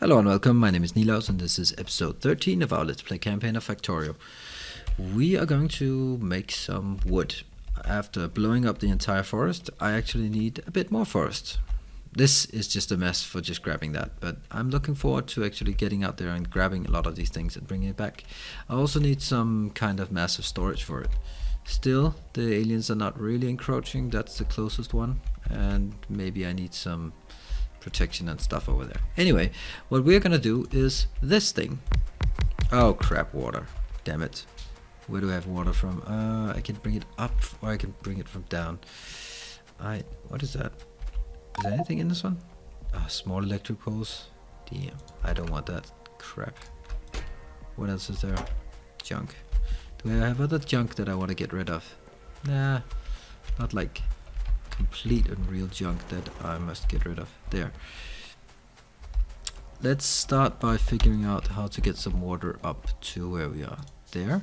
Hello and welcome, my name is Nilaus and this is episode 13 of our Let's Play campaign of Factorio. We are going to make some wood. After blowing up the entire forest, I actually need a bit more forest. This is just a mess for just grabbing that, but I'm looking forward to actually getting out there and grabbing a lot of these things and bringing it back. I also need some kind of massive storage for it. Still, the aliens are not really encroaching, that's the closest one, and maybe I need some protection and stuff over there. Anyway, what we're gonna do is this thing. Oh crap, water. Damn it. Where do I have water from? I can bring it up or I can bring it from down. What is that? Is there anything in this one? Oh, small electric poles. Damn, I don't want that crap. What else is there? Junk. Do I have other junk that I want to get rid of? Nah, not like complete and real junk that I must get rid of. There. Let's start by figuring out how to get some water up to where we are. There.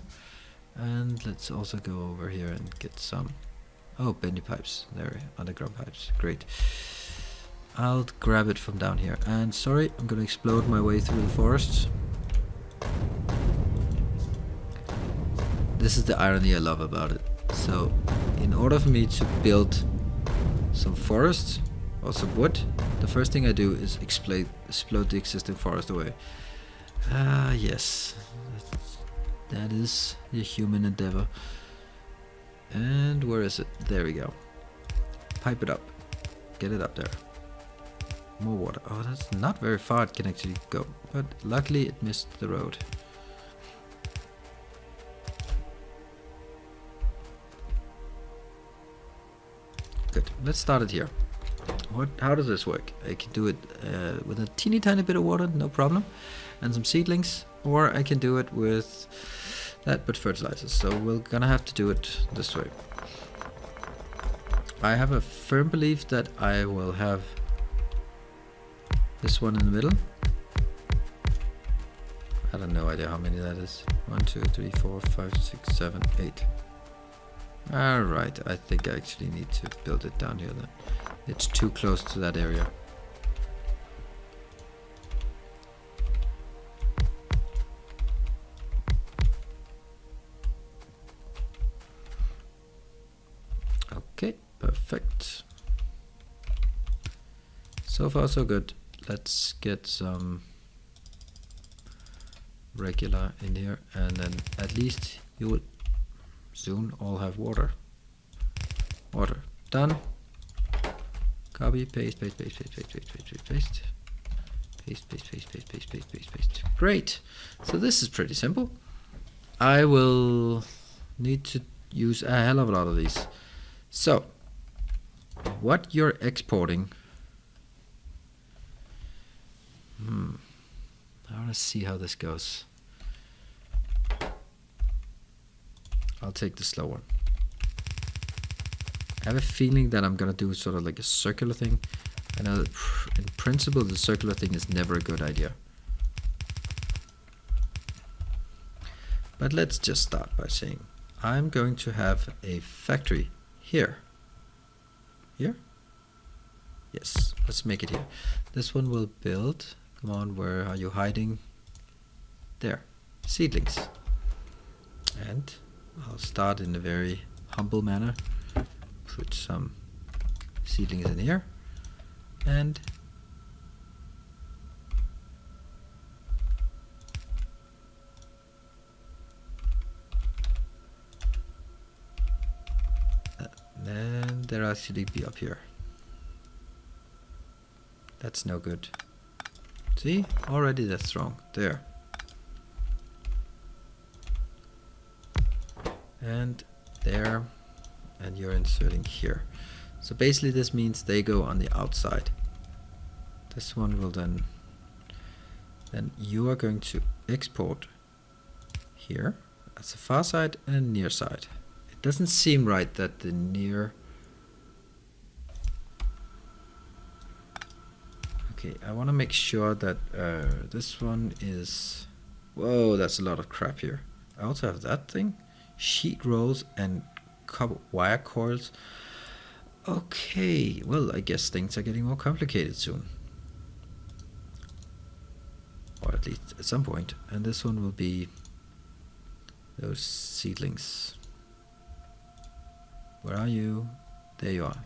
And let's also go over here and get some bendy pipes. There, underground pipes. Great. I'll grab it from down here. And sorry, I'm gonna explode my way through the forest. This is the irony I love about it. So, in order for me to build some forest or some wood, the first thing I do is explode the existing forest away. Yes, that is the human endeavor. And where is it? There we go. Pipe it up. Get it up there. More water. Oh, that's not very far it can actually go, but luckily it missed the road. Good. Let's start it here. How does this work? I can do it with a teeny tiny bit of water, no problem, and some seedlings, or I can do it with that but fertilizers. So we're gonna have to do it this way. I have a firm belief that I will have this one in the middle. I have no idea how many that is. 1, 2, 3, 4, 5, 6, 7, 8. Alright, I think I actually need to build it down here then. It's too close to that area. Okay, perfect. So far so good. Let's get some regular in here and then at least you will soon all have water. Water. Done. Copy, paste, paste, paste, paste, paste, paste, paste, paste, paste. Paste, paste, paste, paste, paste, paste, paste, paste. Great. So this is pretty simple. I will need to use a hell of a lot of these. So, what you're exporting. I want to see how this goes. I'll take the slow one. I have a feeling that I'm gonna do sort of like a circular thing. I know that in principle the circular thing is never a good idea. But let's just start by saying I'm going to have a factory here. Here? Yes, let's make it here. This one will build. Come on, where are you hiding? There. Seedlings. And I'll start in a very humble manner. Put some seedlings in here. And then they'll actually be up here. That's no good. See? Already that's wrong. There. And there. And you're inserting here. So basically this means they go on the outside. This one will then you are going to export here. That's the far side and near side. It doesn't seem right that the near. Okay, I want to make sure that this one is. Whoa, that's a lot of crap here. I also have that thing, sheet rolls and wire coils. Okay, well, I guess things are getting more complicated soon. at some point, and this one will be those seedlings. Where are you? There you are.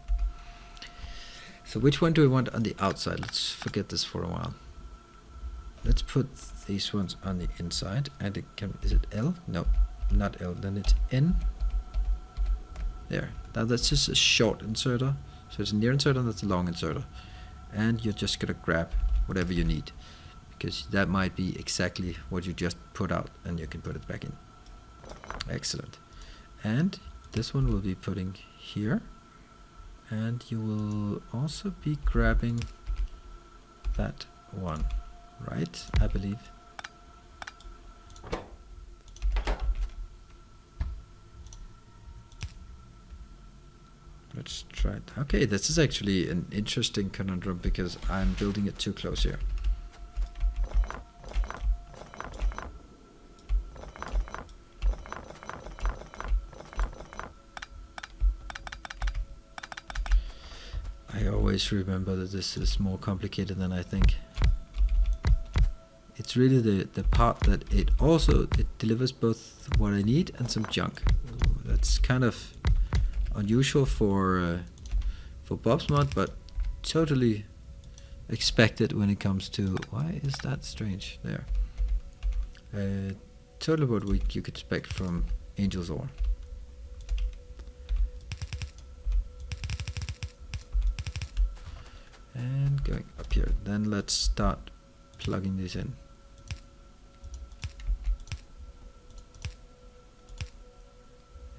So which one do we want on the outside? Let's forget this for a while. Let's put these ones on the inside, and it can, is it L? No, not L, then it's N. There. Now that's just a short inserter. So it's a near inserter and that's a long inserter. And you're just gonna grab whatever you need, because that might be exactly what you just put out, and you can put it back in. Excellent. And this one will be putting here, and you will also be grabbing that one, right? I believe. Let's try it. Okay, this is actually an interesting conundrum because I'm building it too close here. I always remember that this is more complicated than I think. It's really the part that it delivers both what I need and some junk. That's kind of unusual for Bob's mod, but totally expected when it comes to, why is that strange there? Totally what you could expect from Angel's Ore. And going up here, then let's start plugging these in.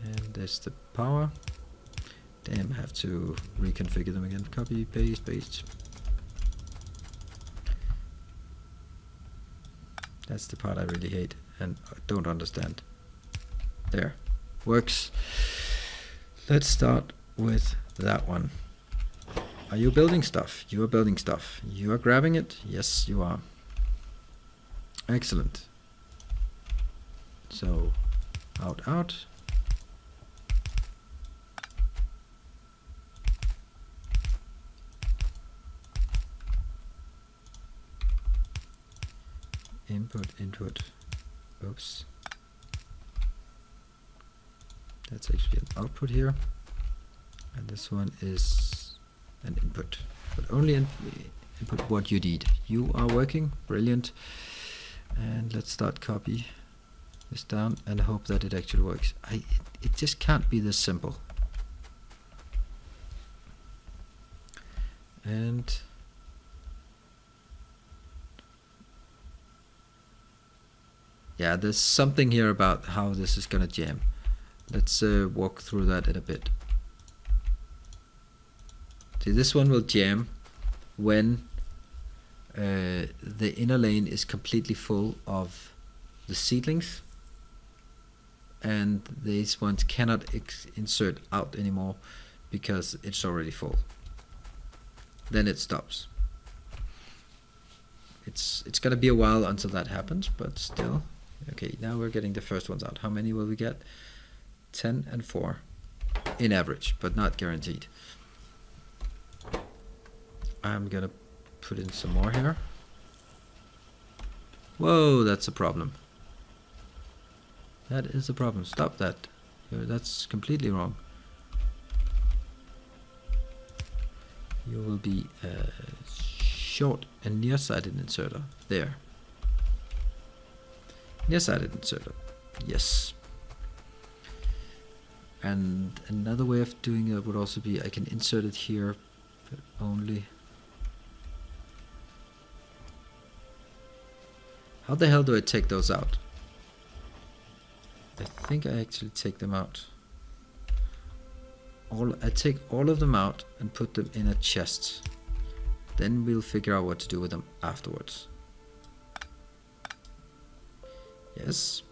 And there's the power. Damn, I have to reconfigure them again. Copy, paste, paste. That's the part I really hate and don't understand. There. Works. Let's start with that one. Are you building stuff? You are building stuff. You are grabbing it? Yes, you are. Excellent. So, out, out. Input, input. Oops. That's actually an output here. And this one is an input. But only input what you need. You are working. Brilliant. And let's start copy this down and hope that it actually works. It just can't be this simple. And yeah, there's something here about how this is gonna jam. Let's walk through that in a bit. See, this one will jam when the inner lane is completely full of the seedlings, and these ones cannot insert out anymore because it's already full. Then it stops. It's gonna be a while until that happens, but still. Okay, now we're getting the first ones out. How many will we get? 10 and 4 in average, but not guaranteed. I'm gonna put in some more here. Whoa, that's a problem. That is a problem. Stop that. That's completely wrong. You will be a short and nearsighted inserter. There. Nearsighted inserter. Yes. And another way of doing it would also be I can insert it here, but only. How the hell do I take those out? I think I actually take them out. I take all of them out and put them in a chest. Then we'll figure out what to do with them afterwards. Yes.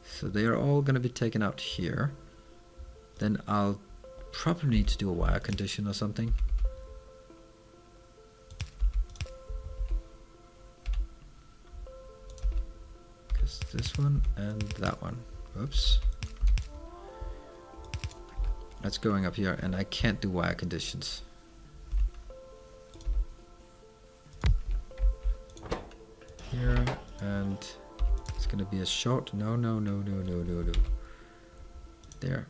So they are all going to be taken out here. Then I'll probably need to do a wire condition or something. Because this one and that one. Oops. That's going up here, and I can't do wire conditions. here, and it's gonna be a short. No. There.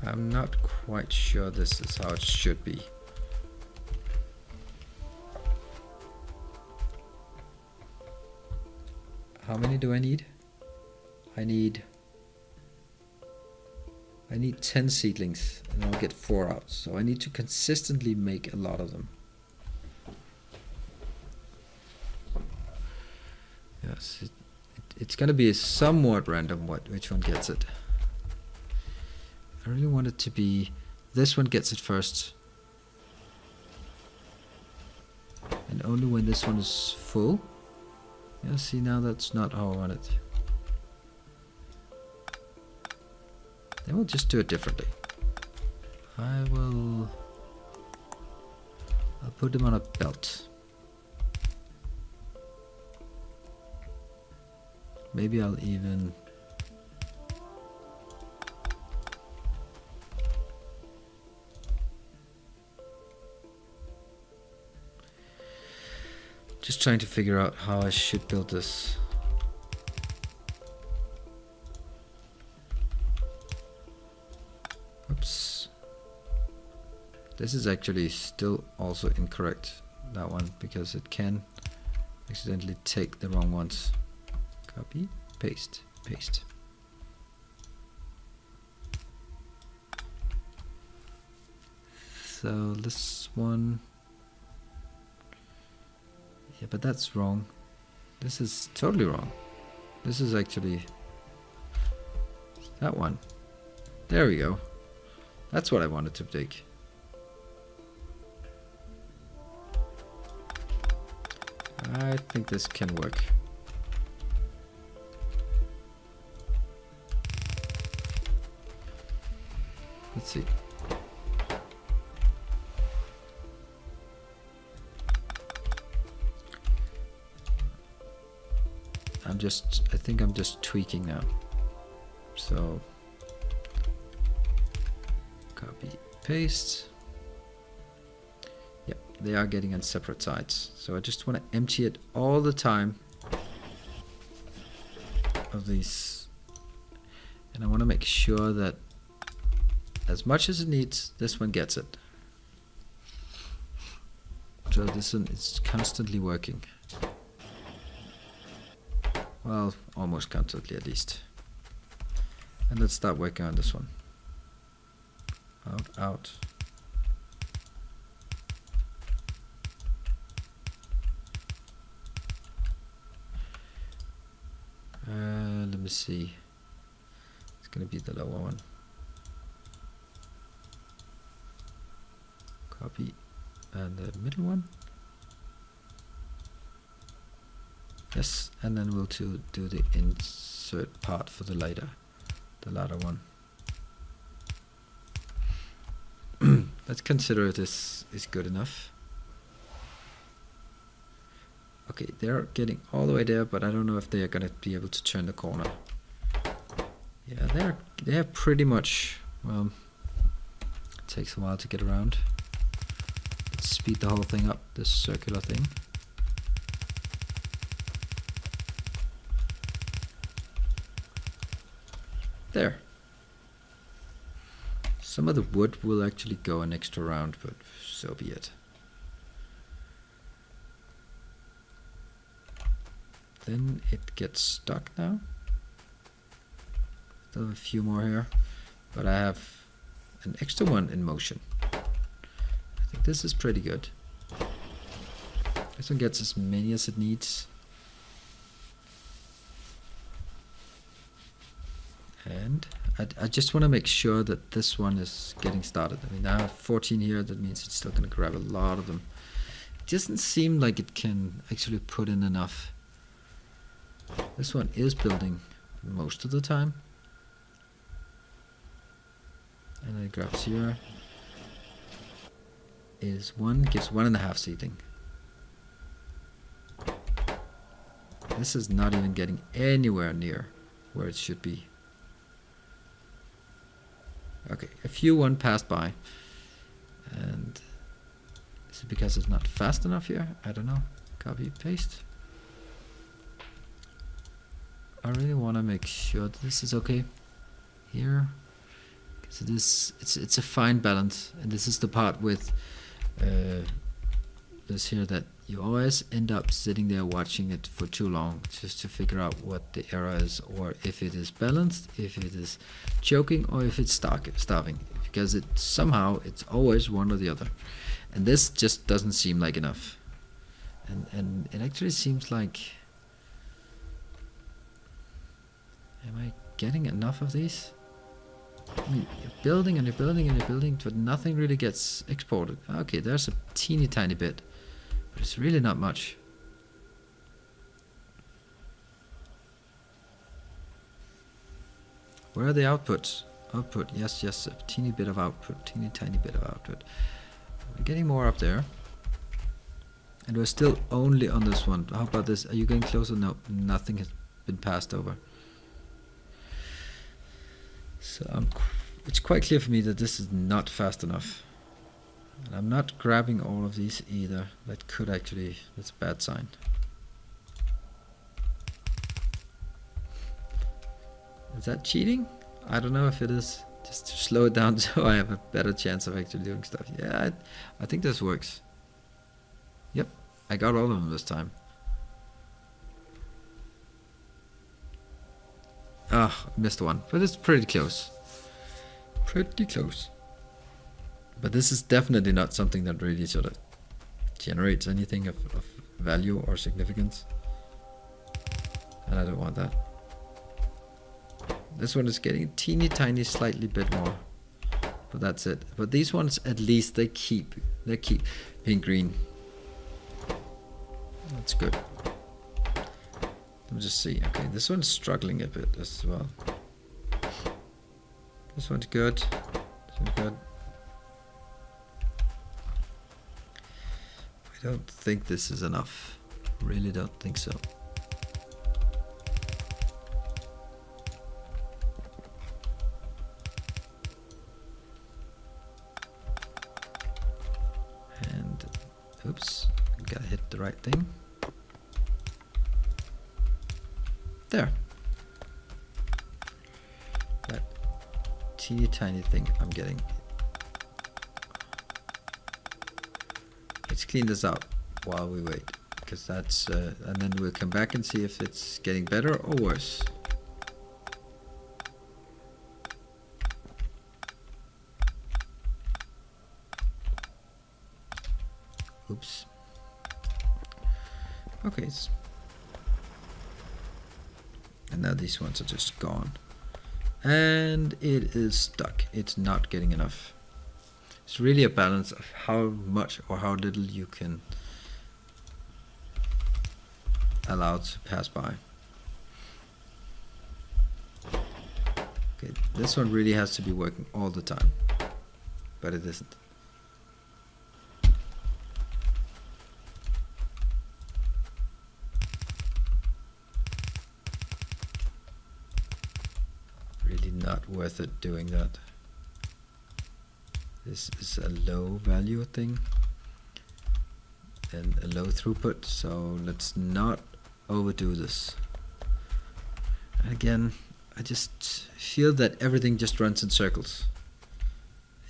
I'm not quite sure this is how it should be. How many do I need? I need 10 seedlings and I'll get 4 out. So I need to consistently make a lot of them. Yes, it's gonna be somewhat random which one gets it. I really want it to be this one gets it first. And only when this one is full. Yeah, see, now that's not how I want it. Then we'll just do it differently. I'll put them on a belt. Maybe I'll even just trying to figure out how I should build this. Oops. This is actually still also incorrect, that one, because it can accidentally take the wrong ones. Copy, paste, paste. So this one, yeah, but that's wrong. This is totally wrong. This is actually that one. There we go. That's what I wanted to take. I think this can work. Let's see. I think I'm just tweaking now. So copy, paste. Yep, they are getting on separate sides. So I just want to empty it all the time of these. And I want to make sure that as much as it needs, this one gets it. So this one is constantly working. Well, almost constantly at least. And let's start working on this one. Out, out. Let me see. It's gonna be the lower one. Copy. And the middle one. Yes, and then we'll do the insert part for the latter one. Let's consider this is good enough. Okay, they're getting all the way there, but I don't know if they are going to be able to turn the corner. Yeah, they're pretty much, well, it takes a while to get around. Let's speed the whole thing up, this circular thing. There. Some of the wood will actually go an extra round, but so be it. Then it gets stuck now. Still have a few more here, but I have an extra one in motion. I think this is pretty good. This one gets as many as it needs. And I just want to make sure that this one is getting started. I mean, now I have 14 here, that means it's still going to grab a lot of them. It doesn't seem like it can actually put in enough. This one is building most of the time. And it grabs here. Gives 1.5 seeding. This is not even getting anywhere near where it should be. Okay, a few one passed by. And is it because it's not fast enough here? I don't know. Copy, paste. I really want to make sure that this is okay here. Because it's a fine balance. And this is the part with this here that you always end up sitting there watching it for too long just to figure out what the error is, or if it is balanced, if it is choking, or if it's starving, because it's always one or the other, and this just doesn't seem like enough, and it actually seems like, am I getting enough of these? I mean, you're building and you're building and you're building, but nothing really gets exported. Okay, there's a teeny tiny bit, but it's really not much. Where are the outputs? Output, yes, a teeny bit of output, teeny tiny bit of output. We're getting more up there. And we're still only on this one. How about this? Are you getting closer? No, nothing has been passed over. So it's quite clear for me that this is not fast enough. And I'm not grabbing all of these either. That could actually, that's a bad sign. Is that cheating? I don't know if it is. Just to slow it down so I have a better chance of actually doing stuff. Yeah, I think this works. Yep, I got all of them this time. Ah, missed one, but it's pretty close. Pretty close. But this is definitely not something that really sort of generates anything of value or significance. And I don't want that. This one is getting a teeny tiny slightly bit more. But that's it. But these ones, at least they keep being green. That's good. Let me just see. Okay, this one's struggling a bit as well. This one's good. This one's good. I don't think this is enough. Really don't think so. And oops, gotta hit the right thing. There. That teeny tiny thing I'm getting. Let's clean this out while we wait, because that's and then we'll come back and see if it's getting better or worse. Oops. Okay. And now these ones are just gone. And it is stuck. It's not getting enough. It's really a balance of how much or how little you can allow to pass by. Okay, this one really has to be working all the time, but it isn't. Really not worth it doing that. This is a low value thing and a low throughput, so let's not overdo this. And again, I just feel that everything just runs in circles.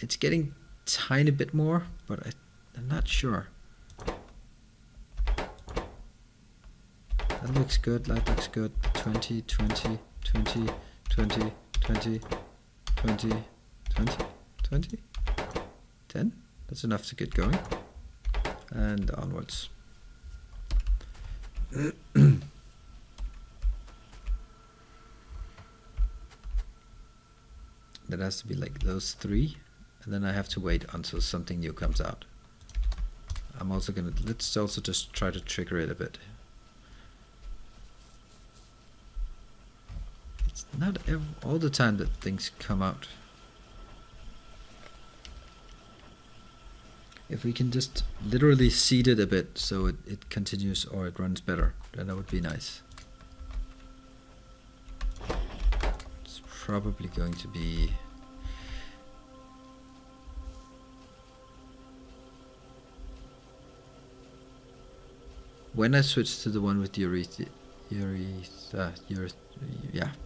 It's getting a tiny bit more, but I'm not sure. That looks good, that looks good. 20, 20, 20, 20, 20, 20, 20, 20. 10, that's enough to get going, and onwards. That has to be like those 3, and then I have to wait until something new comes out. I'm also gonna, let's also just try to trigger it a bit. It's not all the time that things come out. If we can just literally seed it a bit so it continues or it runs better, then that would be nice. It's probably going to be when I switch to the one with the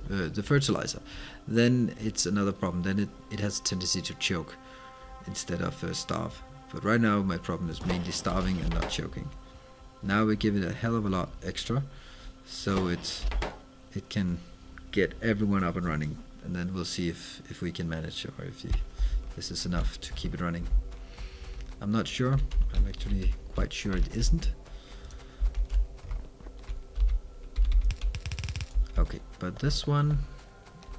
the fertilizer, then it's another problem. Then it has a tendency to choke instead of starve. But right now my problem is mainly starving and not choking. Now we give it a hell of a lot extra, so it can get everyone up and running, and then we'll see if we can manage, or if this is enough to keep it running. I'm not sure. I'm actually quite sure it isn't. Okay, but this one,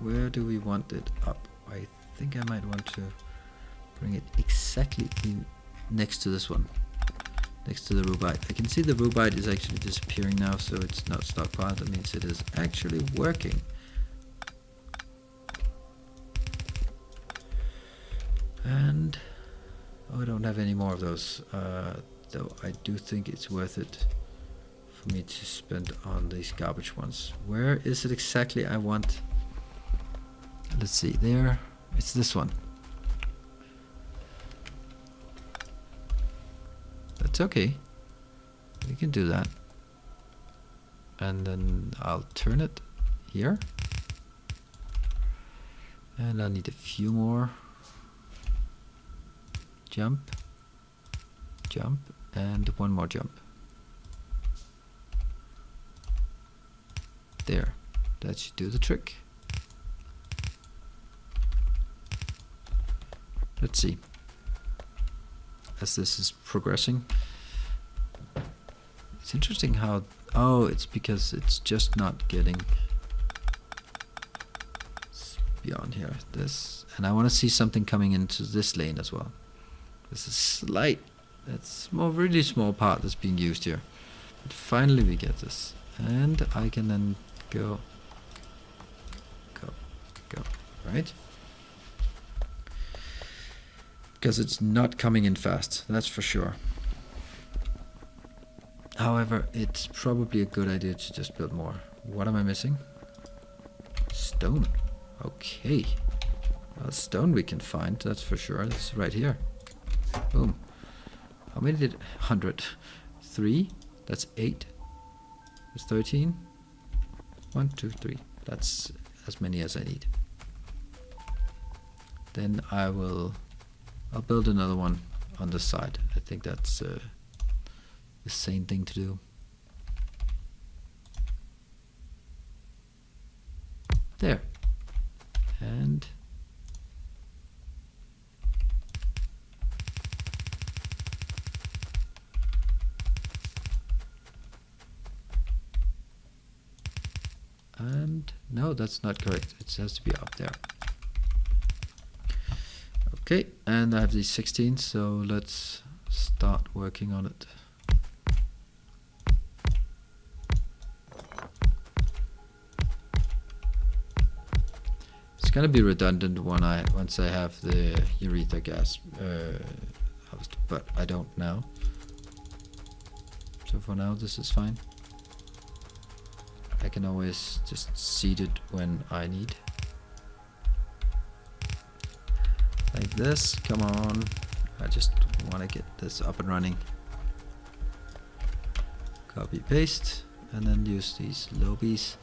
where do we want it up? I think I might want to bring it exactly next to this one, next to the rubite. I can see the rubite is actually disappearing now, so it's not stockpiled. That means it is actually working. And oh, I don't have any more of those, though I do think it's worth it for me to spend on these garbage ones. Where is it exactly I want? Let's see, there, it's this one. That's okay, we can do that. And then I'll turn it here. And I need a few more. Jump, jump, and one more jump. There, that should do the trick. Let's see, as this is progressing. It's interesting how, oh, it's because it's just not getting beyond here, this, and I want to see something coming into this lane as well. This is slight, that's a really small part that's being used here. But finally we get this, and I can then go, right? Because it's not coming in fast, that's for sure. However, it's probably a good idea to just build more. What am I missing? Stone. Okay. Well, stone we can find, that's for sure. It's right here. Boom. How many did 100? 3. That's 8. That's 13. 1, 2, 3. That's as many as I need. Then I'll build another one on the side. I think that's the same thing to do. There. And no, that's not correct. It has to be up there. Okay, and I have these 16, so let's start working on it. It's gonna be redundant once I have the urethra gas housed, but I don't now. So for now, this is fine. I can always just seed it when I need. Like this, come on. I just want to get this up and running. Copy, paste, and then use these lobies.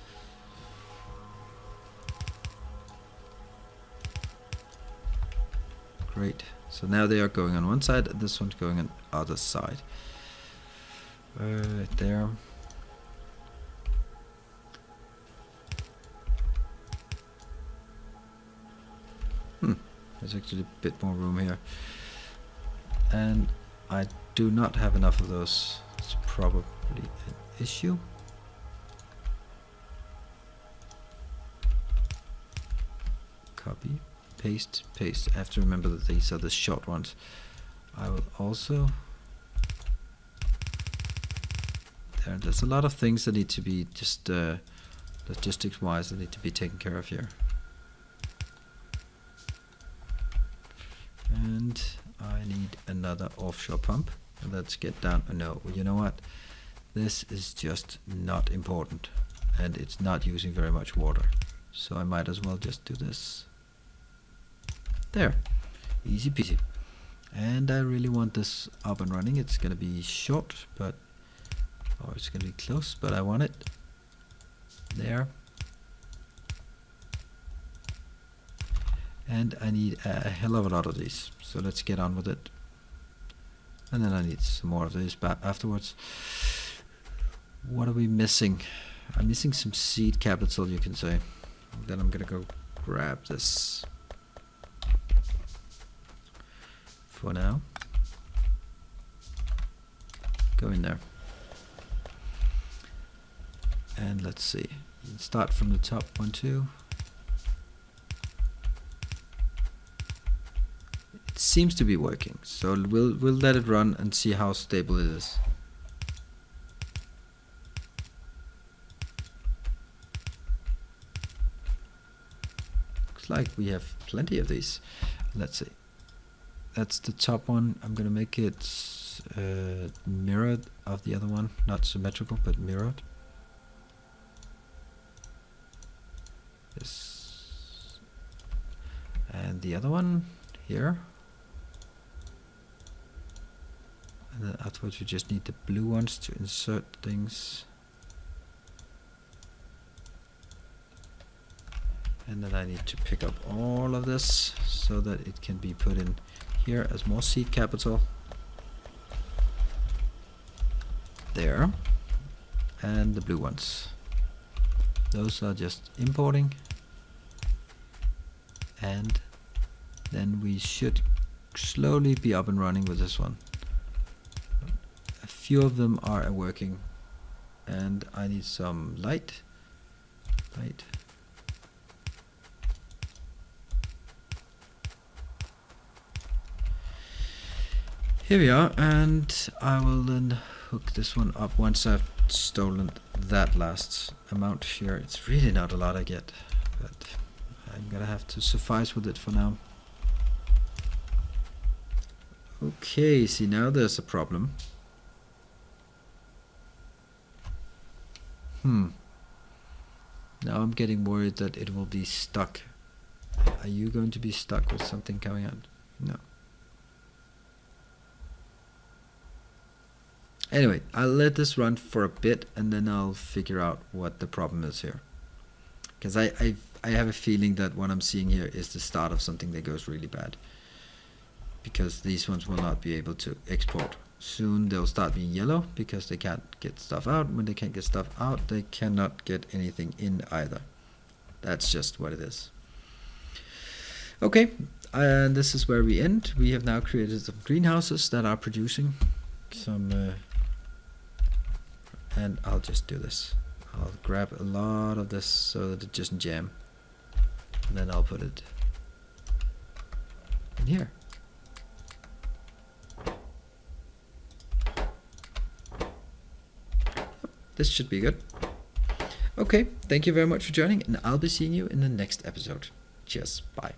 Great. So now they are going on one side, and this one's going on the other side. Right there. There's actually a bit more room here. And I do not have enough of those. It's probably an issue. Copy, paste, paste. I have to remember that these are the short ones. I will also... There's a lot of things that need to be just logistics wise that need to be taken care of here. And I need another offshore pump. Let's get down. No, you know what? This is just not important, and it's not using very much water. So I might as well just do this. There, easy peasy. And I really want this up and running. It's gonna be short, but or it's gonna be close, but I want it. There. And I need a hell of a lot of these. So let's get on with it. And then I need some more of these afterwards. What are we missing? I'm missing some seed capital, you can say. Then I'm gonna go grab this for now. Go in there. And let's see. Start from the top, 1, 2. It seems to be working, so we'll let it run and see how stable it is. Looks like we have plenty of these. Let's see. That's the top one. I'm gonna make it mirrored of the other one, not symmetrical, but mirrored. This and the other one here. And then afterwards we just need the blue ones to insert things. And then I need to pick up all of this so that it can be put in here as more seed capital. There. And the blue ones. Those are just importing. And then we should slowly be up and running with this one. A few of them are working. And I need some light. Here we are, and I will then hook this one up once I've stolen that last amount here. It's really not a lot I get, but I'm gonna have to suffice with it for now. Okay, see, now there's a problem. Now I'm getting worried that it will be stuck. Are you going to be stuck with something coming out? No. Anyway, I'll let this run for a bit and then I'll figure out what the problem is here. Because I have a feeling that what I'm seeing here is the start of something that goes really bad. Because these ones will not be able to export. Soon they'll start being yellow because they can't get stuff out. When they can't get stuff out, they cannot get anything in either. That's just what it is. Okay, and this is where we end. We have now created some greenhouses that are producing some... and I'll just do this. I'll grab a lot of this so that it doesn't jam. And then I'll put it in here. This should be good. Okay, thank you very much for joining, and I'll be seeing you in the next episode. Cheers, bye.